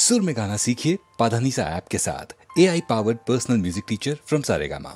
सुर में गाना सीखिए पाधानीसा ऐप के साथ। AI powered personal music teacher from Saregama.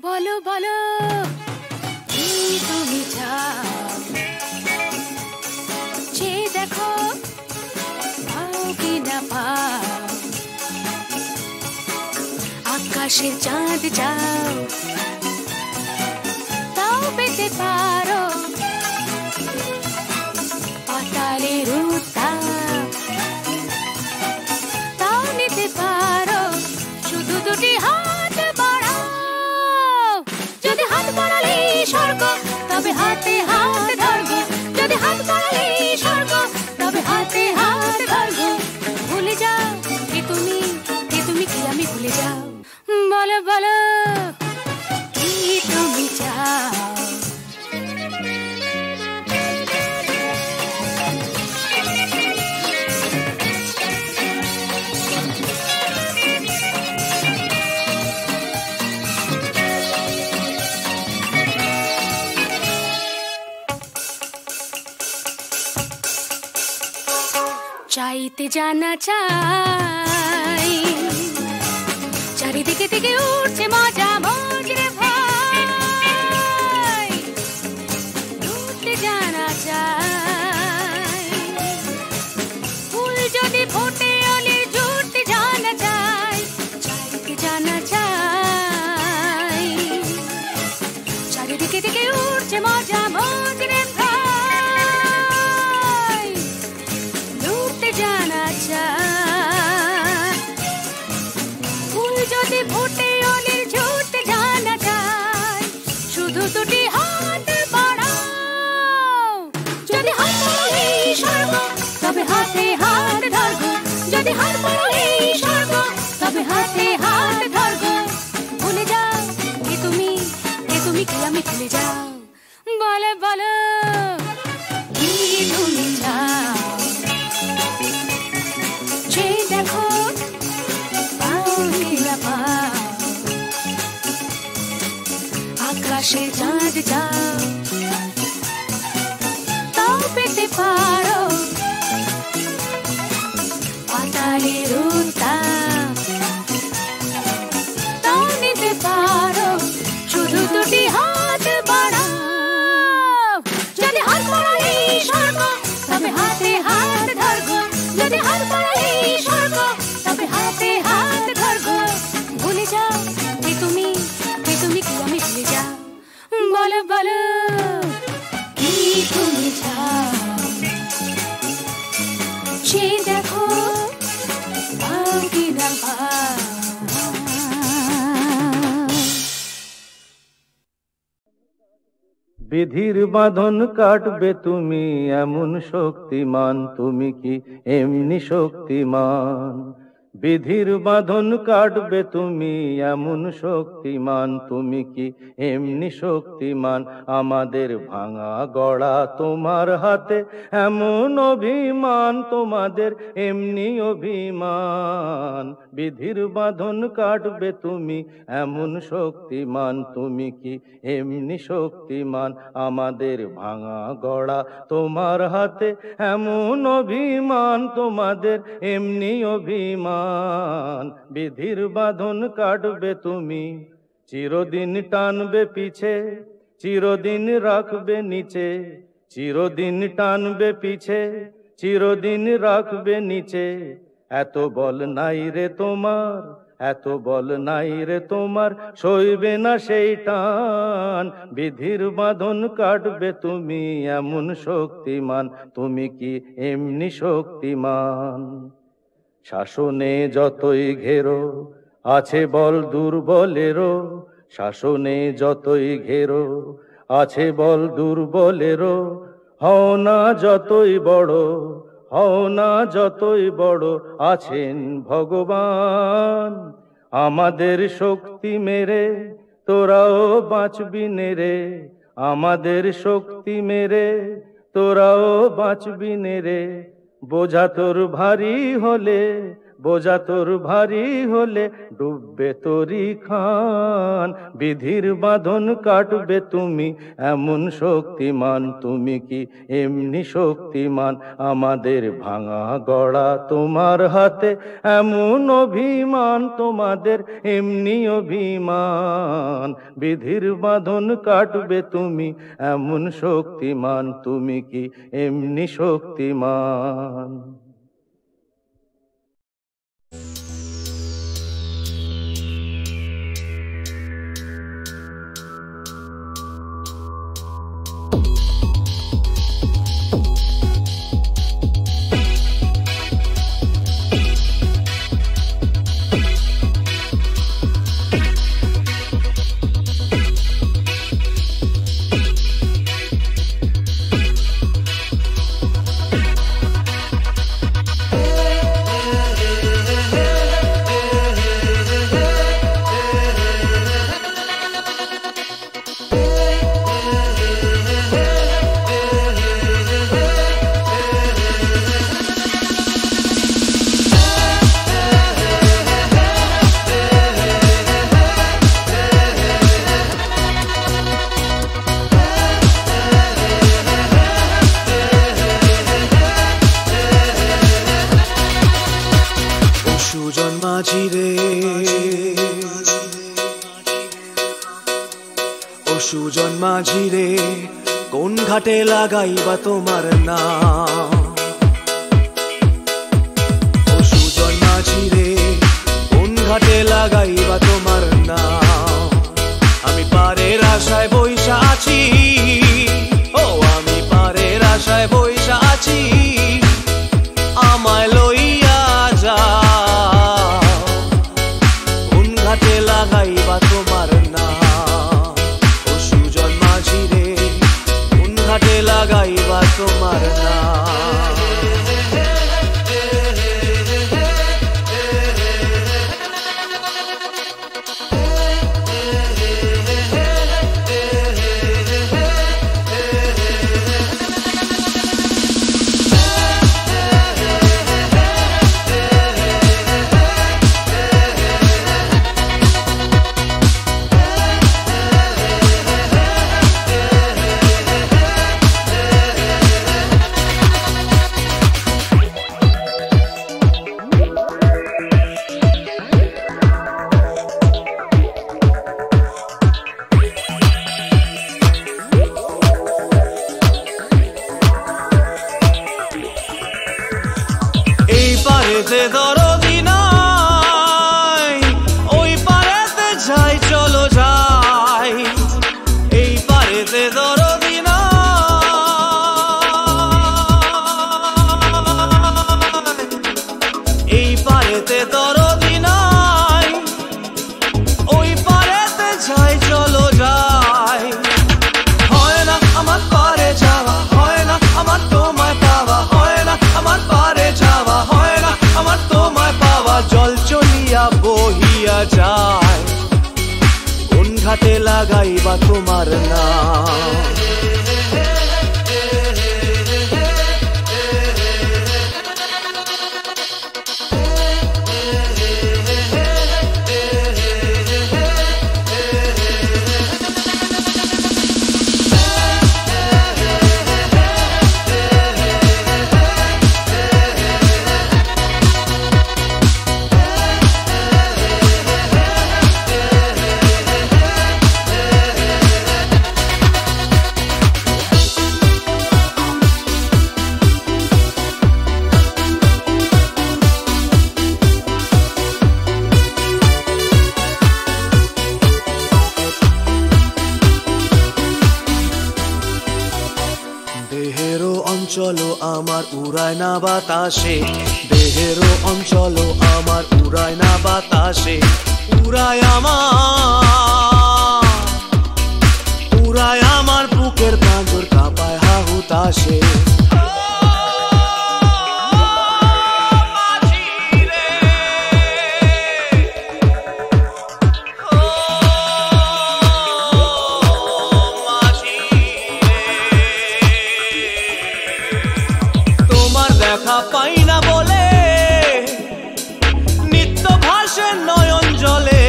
বলো বলো কি তুমি চাও, যে দেখো পাও কি না পাও। আকাশের চাঁদ চাও, তাও পেতে পারো। পাতালের উত্তাপ, তাও নিতে পারো। শুধু দুটি হাত বাড়াও। যদি হাত বাড়ালে স্বর্গ, তবে হাতে হাত ধরবো। যদি হাত বাড়ালে স্বর্গ, তবে হাতে হাত ধরবো। ভুলে যাও কে তুমি কি আমি ভুলে যাও। বলো বলো কি তুমি চাও। চাইতে জানা চাই, চারিদিকে থেকে উঠছে মজা মজরে ভাই। উঠতে জানা চাই, ফুল যদি ফোটে অলি জুটতে জানা চাই। চাইতে জানা চাই, চারিদিকে থেকে উঠছে মজা মজরে জানা চাই। ফুল যদি ফোটে অলির ঝুটতে জানা চাই। শুধু দুটি হাত বাড়াও। যদি হাত বাড়ালে স্বর্গ, তবে হাতে হাত ধরবো। যদি হাত বাড়ালে স্বর্গ, তবে হাতে হাত ধরবো। ভুলে যাও কে তুমি কি আমি ভুলে যাও। বলো বলো কি তুমি চাও। দেখো পাও কি না পাও। আকাশে চাঁদ চাও, তাও পেতে পারো। পাতালের উত্তাপ, তাও নিতে পারো। শুধু দুটি হাত বাড়াও। যদি হাত বাড়ালে স্বর্গ, তবে হাতে হাত ধরবো। যদি হাত বাড়ালে স্বর্গ, তবে হাতে হাত ধরবো। ভুলে যাও কে তুমি কি আমি ভুলে যাও। বলো বলো কি তুমি চাও। সে দেখো পাও কি না পাও। বিধির বাঁধন কাটবে তুমি এমন শক্তিমান, তুমি কি এমনি শক্তিমান। বিধির বাঁধন কাটবে তুমি এমন শক্তিমান, তুমি কি এমনি শক্তিমান। আমাদের ভাঙা গড়া তোমার হাতে এমন অভিমান, তোমাদের এমনি অভিমান। বিধির বাঁধন কাটবে তুমি এমন শক্তিমান, তুমি কি এমনি শক্তিমান। আমাদের ভাঙা গড়া তোমার হাতে এমন অভিমান, তোমাদের এমনি অভিমান। বিধির বাঁধন কাটবে তুমি, চিরদিন টানবে পিছে, চিরদিন রাখবে নিচে। চিরদিন টানবে পিছে, চিরদিন রাখবে নিচে। এত বল নাই রে তোমার, এত বল নাই রে তোমার, সইবে না সেই টান। বিধির বাঁধন কাটবে তুমি এমন শক্তিমান, তুমি কি এমনি শক্তিমান। শাসনে যতই ঘেরো আছে বল দুর্বলেরও। শাসনে যতই ঘেরো আছে বল দুর্বলেরও। হও না যতই বড়, হও না যতই বড়, আছেন ভগবান। আমাদের শক্তি মেরে তোরাও বাঁচবি নে রে, আমাদের শক্তি মেরে তোরাও বাঁচবি নে রে। বোঝা তোর ভারী হলে, বোঝা তোর ভারী হলে ডুববে তোরি খান। বিধির বাঁধন কাটবে তুমি এমন শক্তিমান, তুমি কি এমনি শক্তিমান? আমাদের ভাঙা গড়া তোমার হাতে, এমন অভিমান তোমাদের এমনি অভিমান। বিধির বাঁধন কাটবে তুমি এমন শক্তিমান, তুমি কি এমনি শক্তিমান? সুজন মাঝি রে, কোন ঘাটে লাগাইবা তোমার নাম? ও সুজন মাঝি রে, কোন ঘাটে লাগাইবা তোমার নাম? আমি পারের আশায় বইসা আছি, ও আমি পারের আশায় বইসা আছি, আমায় লইয়া যাও। কোন ঘাটে লাগাইবা তোমার নাম? ঘাটে লাগাইবা তোমার নাম? দরদি নাই, ওই পারেতে যাই চলো যাই। এই পারেতে দরদি নাই, এই পারেতে দরদি নাই, ওই পারেতে যাই চলো যাই। হয় না আমার পারে যাওয়া, হয় না আমার তোমায় পাওয়া, হয় না আমার পারে যাওয়া, হয় না আমার তোমায় পাওয়া। জল চলিয়া বহিয়া যায়, কোন ঘাটে লাগাইবা তোমার নাম? দেহেরও অঞ্চল আমার উড়ায় না বাতাসে, দেহেরও অঞ্চল আমার উড়ায় না বাতাসে। উড়ায় আমার বুকের পাঁজর কাঁপায় হাহুতাশে। দেখা পাই না বলে নিত্য ভাসে নয়ন জলে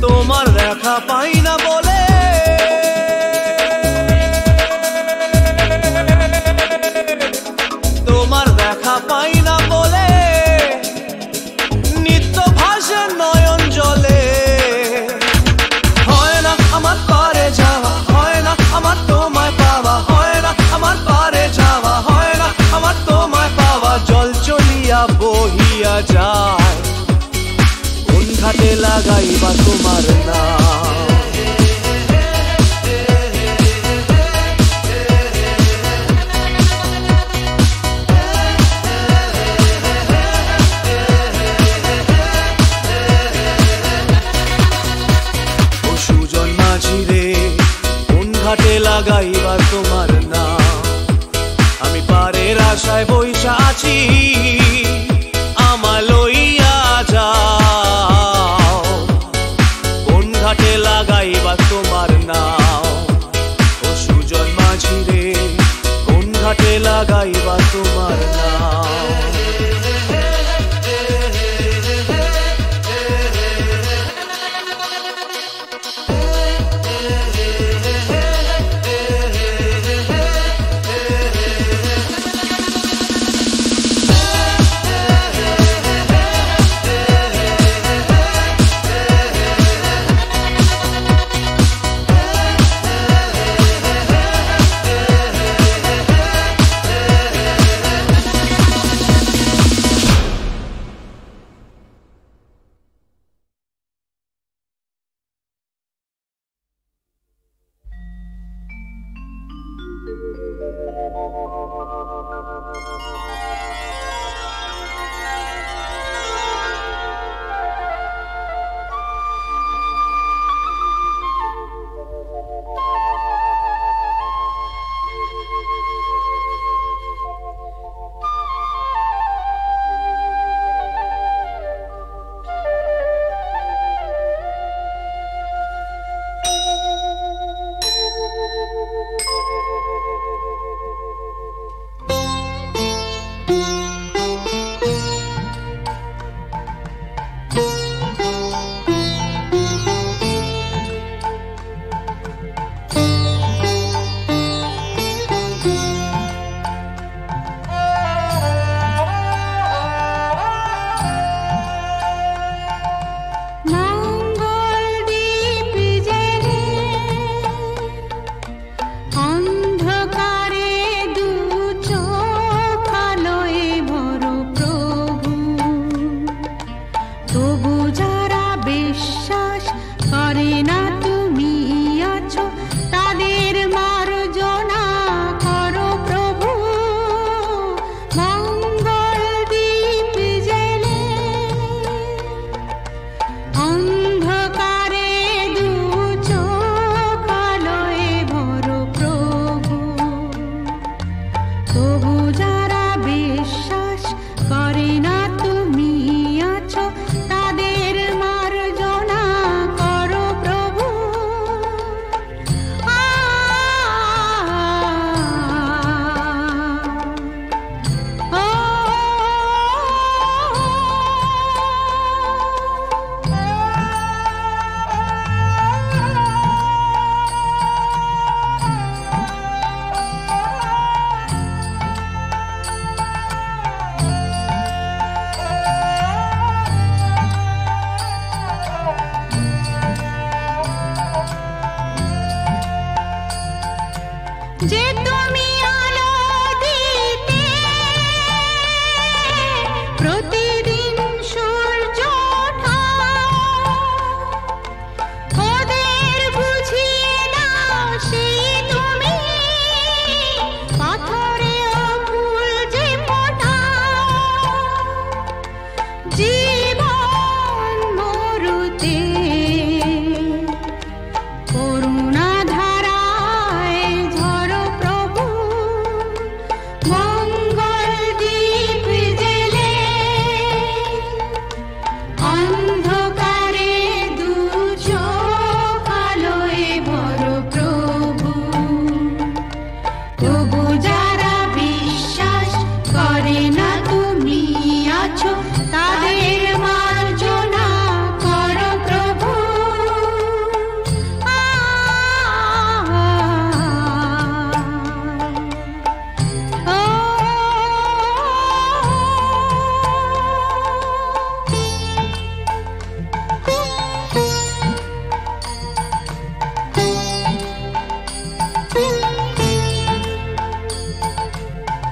তোমার দেখা পাই না বলে তোমার দেখা পাই না বলে নিত্য ভাসে নয়ন জলে হয় না আমার পারে যাওয়া হয় না আমার তোমায় পাওয়া হয় না আমার পারে যাওয়া হয় না আমার তোমায় পাওয়া জল চলিয়া বহিয়া যায় কোন ঘাটে লাগাইবা তোমার নাম ঘাটে লাগাইবা তোমার নাম আমি পারের আশায় বইসা আছি আমায় লইয়া যাও কোন ঘাটে লাগাইবা তোমার নাম ও সুজন মাঝি রে কোন ঘাটে লাগাইবা তোমার নাম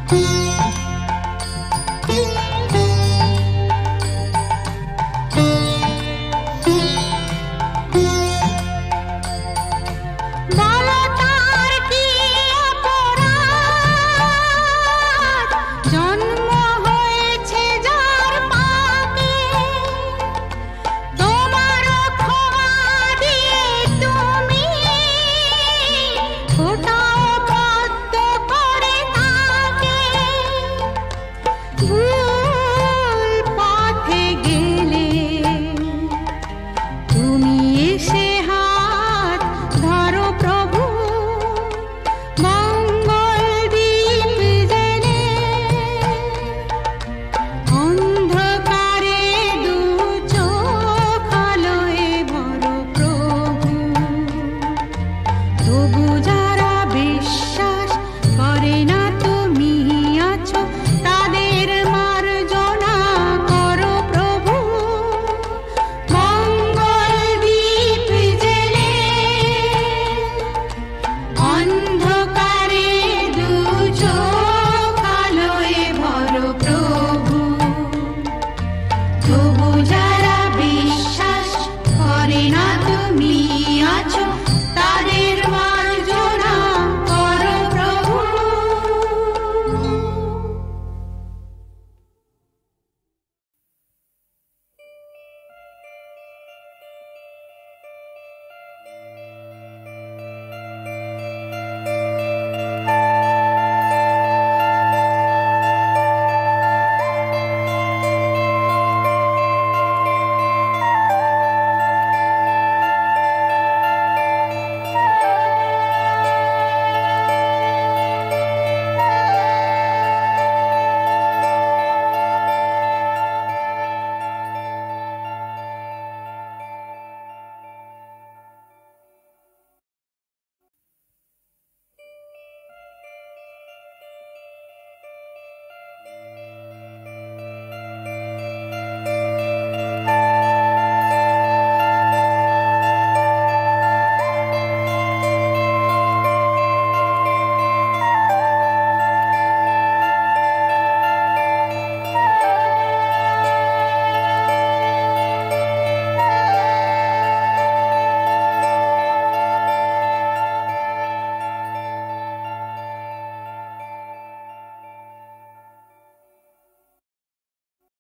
Thank you.